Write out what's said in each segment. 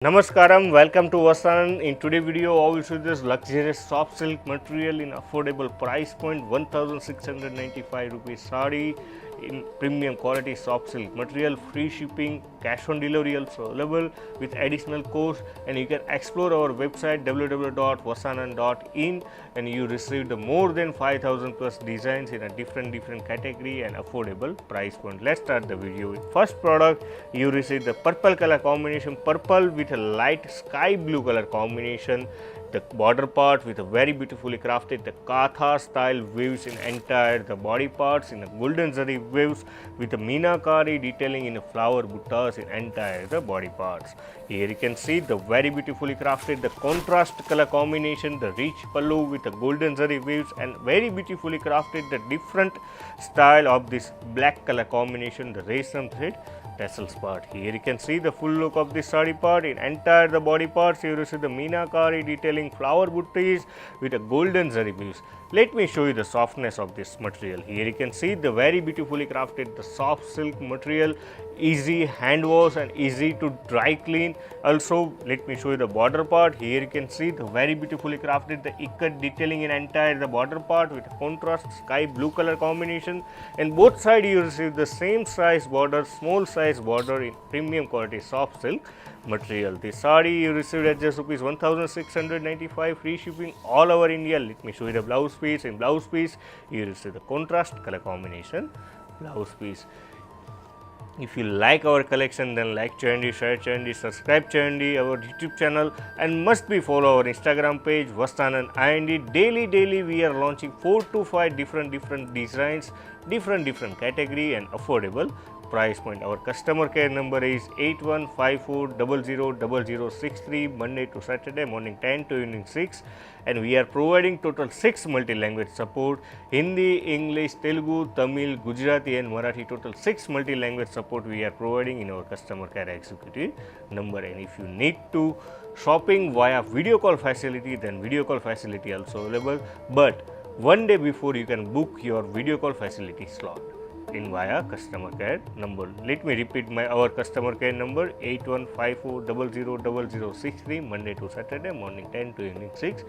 Namaskaram, welcome to Vastranand. In today's video, I will show you this luxurious soft silk material in affordable price point 1695 rupees saree in premium quality soft silk material, free shipping, cash on delivery also available with additional cost, and you can explore our website www.vastranand.in and you receive the more than 5000 plus designs in a different category and affordable price point. Let's start the video with first product. You receive the purple color combination, purple with a light sky blue color combination, the border part with a very beautifully crafted the katha style waves in entire the body parts in a golden zari waves with a meenakari detailing in a flower buttas in entire the body parts. Here you can see the very beautifully crafted the contrast color combination, the rich pallu with the golden zari waves and very beautifully crafted the different style of this black color combination, the resham thread tassels part. Here you can see the full look of this saree part in entire the body parts. You receive the meenakari detailing flower buttis with a golden zari weaves. Let me show you the softness of this material. Here you can see the very beautifully crafted the soft silk material, easy hand wash and easy to dry clean. Also let me show you the border part. Here you can see the very beautifully crafted the ikat detailing in entire the border part with a contrast sky blue color combination, and both sides you receive the same size border, small size border in premium quality soft silk material. The saree you received at just rupees 1695, free shipping all over India. Let me show you the blouse piece. In blouse piece you receive the contrast color combination blouse piece. If you like our collection, then like G.I.D., share G.I.D., subscribe G.I.D., our YouTube channel, and must be follow our Instagram page Vastranand IND. Daily we are launching 4 to 5 different designs, different category and affordable price point. Our customer care number is 8154000063, Monday to Saturday morning 10 to evening 6, and we are providing total 6 multi-language support: Hindi, English, Telugu, Tamil, Gujarati and Marathi. Total 6 multi-language support we are providing in our customer care executive number. And if you need to shopping via video call facility, then video call facility also available, but one day before you can book your video call facility slot in via customer care number. Let me repeat our customer care number: 8154000063, Monday to Saturday morning 10 to evening 6.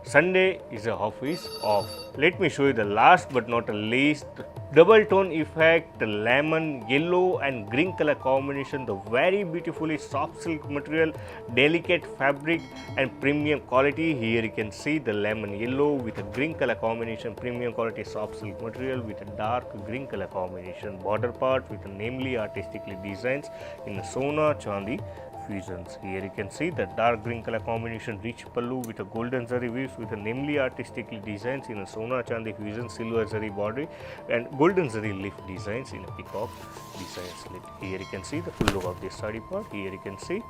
Sunday is a office off. Let me show you the last but not the least, double tone effect, the lemon yellow and green color combination, the very beautifully soft silk material, delicate fabric and premium quality. Here you can see the lemon yellow with a green color combination, premium quality soft silk material with a dark green color combination, border part with namely artistically designs in a sona chandi fusions. Here you can see the dark green color combination, rich pallu with a golden zari weaves with a namely artistically designs in a sona chandi fusion, silver zari body and golden zari leaf designs in a peacock designs. Here you can see the full look of this saree part. Here you can see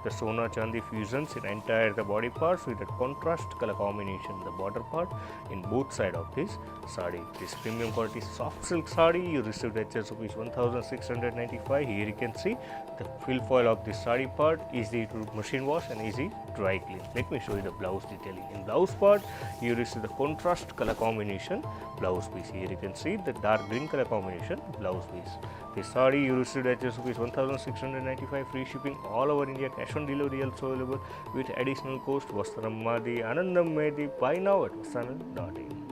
the sona chandi fusions in entire the body parts with a contrast color combination, the border part in both side of this saree. This premium quality soft silk saree you received at just rupees 1695. Here you can see the fill foil of this saree part, easy to machine wash and easy dry clean. Let me show you the blouse detailing. In blouse part you receive the contrast color combination blouse piece. Here you can see the dark green color combination blouse piece. This saree you received at just rupees 1695, free shipping all over India, cash on delivery also available with additional cost. Vastranam Madi, Anandam Medi, buy now at vastranand.in.